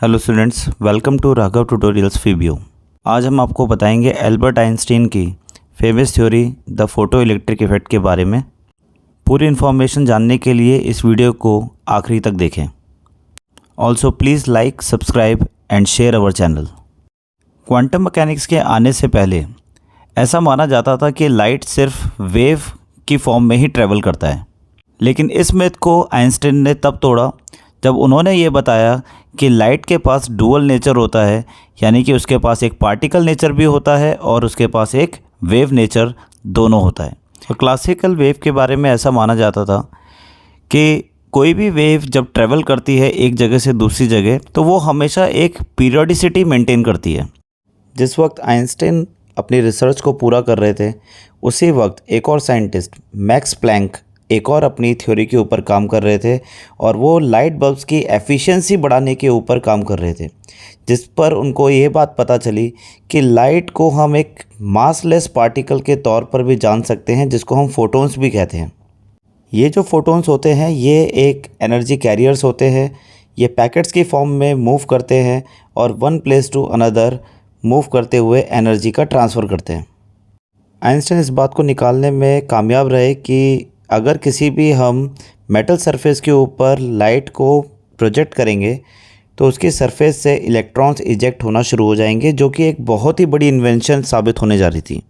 Hello students, welcome to Raghav tutorials फीबियो। आज हम आपको बताएंगे एल्बर्ट आइंस्टीन की famous theory the photo electric effect के बारे में। पूरी इन्फॉर्मेशन जानने के लिए इस वीडियो को आखिरी तक देखें। Also please like, subscribe and share our channel. Quantum mechanics के आने से पहले ऐसा माना जाता था कि लाइट सिर्फ वेव की फॉर्म में ही ट्रैवल करता है, लेकिन इस मिथ को आइंस्टीन ने तब तोड़ा जब उन्होंने ये बताया कि लाइट के पास डुअल नेचर होता है, यानी कि उसके पास एक पार्टिकल नेचर भी होता है और उसके पास एक वेव नेचर दोनों होता है। और क्लासिकल वेव के बारे में ऐसा माना जाता था कि कोई भी वेव जब ट्रैवल करती है एक जगह से दूसरी जगह, तो वो हमेशा एक पीरियोडिसिटी मेंटेन करती है। जिस वक्त आइंस्टीन अपनी रिसर्च को पूरा कर रहे थे, उसी वक्त एक और साइंटिस्ट मैक्स प्लैंक एक और अपनी थ्योरी के ऊपर काम कर रहे थे और वो लाइट बल्ब्स की एफिशिएंसी बढ़ाने के ऊपर काम कर रहे थे, जिस पर उनको ये बात पता चली कि लाइट को हम एक मासलेस पार्टिकल के तौर पर भी जान सकते हैं, जिसको हम फोटॉन्स भी कहते हैं। ये जो फोटॉन्स होते हैं ये एक एनर्जी कैरियर्स होते हैं। ये पैकेट्स की फॉर्म में मूव करते हैं और one place to another move करते हुए एनर्जी का ट्रांसफ़र करते हैं। आइंस्टाइन इस बात को निकालने में कामयाब रहे कि अगर किसी भी हम मेटल सरफेस के ऊपर लाइट को प्रोजेक्ट करेंगे तो उसकी सरफेस से इलेक्ट्रॉन्स इजेक्ट होना शुरू हो जाएंगे, जो कि एक बहुत ही बड़ी इन्वेंशन साबित होने जा रही थी।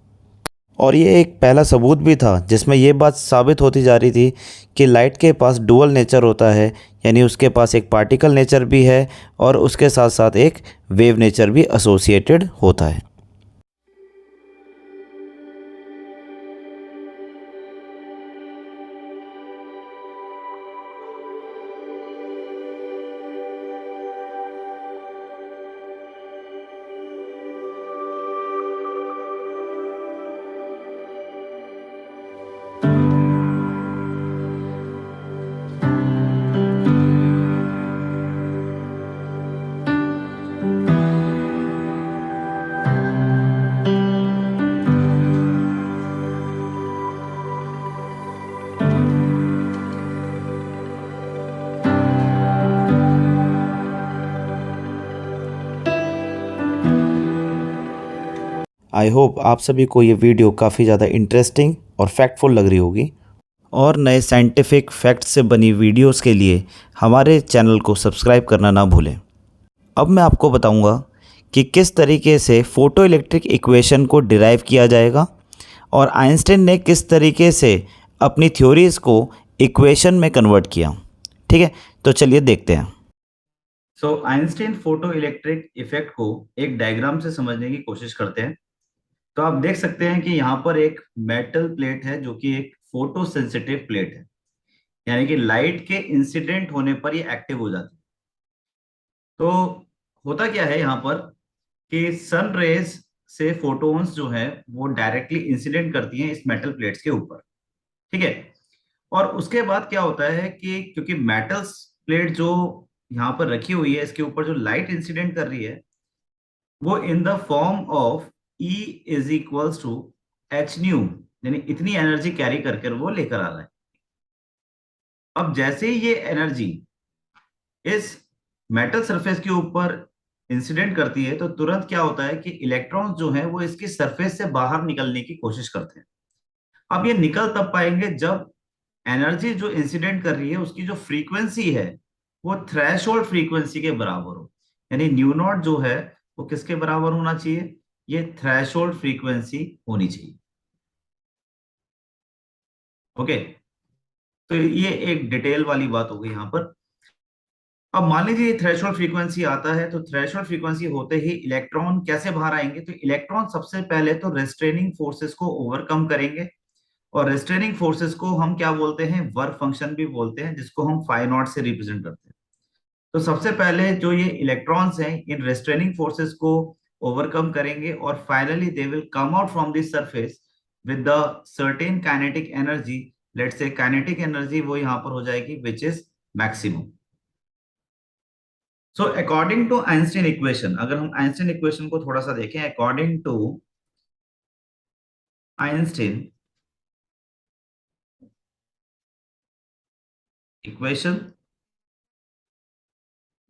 और ये एक पहला सबूत भी था जिसमें ये बात साबित होती जा रही थी कि लाइट के पास डुअल नेचर होता है, यानी उसके पास एक पार्टिकल नेचर भी है और उसके साथ साथ एक वेव नेचर भी एसोसिएटेड होता है। आई होप आप सभी को ये वीडियो काफ़ी ज़्यादा इंटरेस्टिंग और फैक्टफुल लग रही होगी। और नए साइंटिफिक फैक्ट से बनी वीडियोस के लिए हमारे चैनल को सब्सक्राइब करना ना भूलें। अब मैं आपको बताऊंगा कि किस तरीके से फोटो इलेक्ट्रिक इक्वेशन को डिराइव किया जाएगा और आइंस्टाइन ने किस तरीके से अपनी थ्योरीज़ को इक्वेशन में कन्वर्ट किया। ठीक है, तो चलिए देखते हैं। आइंस्टाइन फोटो इलेक्ट्रिक इफेक्ट को एक डायग्राम से समझने की कोशिश करते हैं। तो आप देख सकते हैं कि यहाँ पर एक मेटल प्लेट है जो कि एक फोटो सेंसिटिव प्लेट है, यानी कि लाइट के इंसिडेंट होने पर ये एक्टिव हो जाती है। तो होता क्या है यहाँ पर कि सन रेज से फोटोन्स जो है वो डायरेक्टली इंसिडेंट करती हैं इस मेटल प्लेट्स के ऊपर। ठीक है, और उसके बाद क्या होता है कि क्योंकि मेटल्स प्लेट जो यहाँ पर रखी हुई है, इसके ऊपर जो लाइट इंसिडेंट कर रही है वो in the form of E is equals to H nu, यानी इतनी एनर्जी कैरी करके वो लेकर आ रहा है। अब जैसे ही ये एनर्जी इस मेटल सरफेस के ऊपर इंसिडेंट करती है तो तुरंत क्या होता है कि इलेक्ट्रॉन्स जो हैं वो इसकी सरफेस से बाहर निकलने की कोशिश करते हैं। अब ये निकल तब पाएंगे जब एनर्जी जो इंसिडेंट कर रही है उसकी जो फ्रीक्वेंसी है वो थ्रेशोल्ड फ्रीक्वेंसी के बराबर हो, यानी न्यू नॉट जो है वो किसके बराबर होना चाहिए, ये थ्रेशोल्ड फ्रीक्वेंसी होनी चाहिए। ओके, तो ये एक डिटेल वाली बात हो गई यहाँ पर। अब मान लीजिए थ्रेशोल्ड फ्रीक्वेंसी आता है, तो थ्रेशोल्ड फ्रीक्वेंसी होते ही इलेक्ट्रॉन कैसे बाहर आएंगे, तो इलेक्ट्रॉन सबसे पहले तो रेस्ट्रेनिंग फोर्सेस को ओवरकम करेंगे और रेस्ट्रेनिंग फोर्सेस को हम क्या बोलते हैं, वर्क फंक्शन भी बोलते हैं, जिसको हम फाई नॉट से रिप्रेजेंट करते हैं। तो सबसे पहले जो ये इलेक्ट्रॉन्स हैं इन रेस्ट्रेनिंग फोर्सेस को ओवरकम करेंगे और finally they will come out from this surface with the certain kinetic energy. Let's say kinetic energy वो यहां पर हो जाएगी which is maximum. So according to Einstein equation, अगर हम आइंस्टीन इक्वेशन को थोड़ा सा देखें, अकॉर्डिंग टू आइंस्टीन इक्वेशन,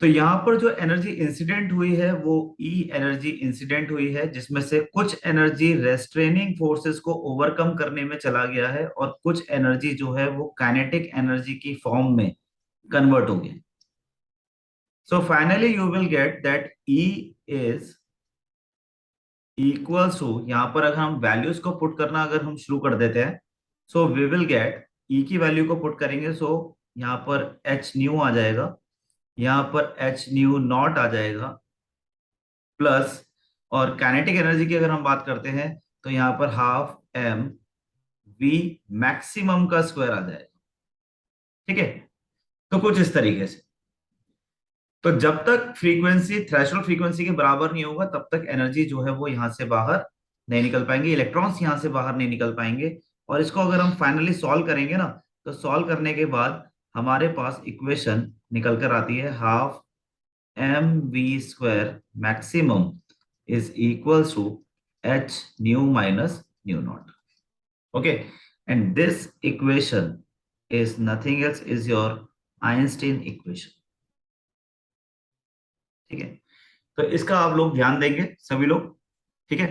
तो यहाँ पर जो एनर्जी इंसिडेंट हुई है वो ई एनर्जी इंसिडेंट हुई है, जिसमें से कुछ एनर्जी रेस्ट्रेनिंग फोर्सेस को ओवरकम करने में चला गया है और कुछ एनर्जी जो है वो काइनेटिक एनर्जी की फॉर्म में कन्वर्ट हो गई। So finally you will get that E is equals to, यहां पर अगर हम वैल्यूज को पुट करना अगर हम शुरू कर देते हैं, सो वी विल गेट ई की वैल्यू को पुट करेंगे, सो यहाँ पर एच न्यू आ जाएगा, यहाँ पर एच न्यू नॉट आ जाएगा, प्लस, और काइनेटिक एनर्जी की अगर हम बात करते हैं तो यहाँ पर हाफ एम वी मैक्सिमम का स्क्वायर आ जाएगा। ठीक है, तो कुछ इस तरीके से। तो जब तक फ्रीक्वेंसी थ्रेशोल्ड फ्रीक्वेंसी के बराबर नहीं होगा तब तक एनर्जी जो है वो यहां से बाहर नहीं निकल पाएंगे, इलेक्ट्रॉन्स यहां से बाहर नहीं निकल पाएंगे। और इसको अगर हम फाइनली सॉल्व करेंगे ना, तो सॉल्व करने के बाद हमारे पास इक्वेशन निकल कर आती है, half M V square maximum is equals to H nu minus nu naught. Okay, and this equation is nothing else is your Einstein equation. ठीक है, तो इसका आप लोग ध्यान देंगे सभी लोग। ठीक है,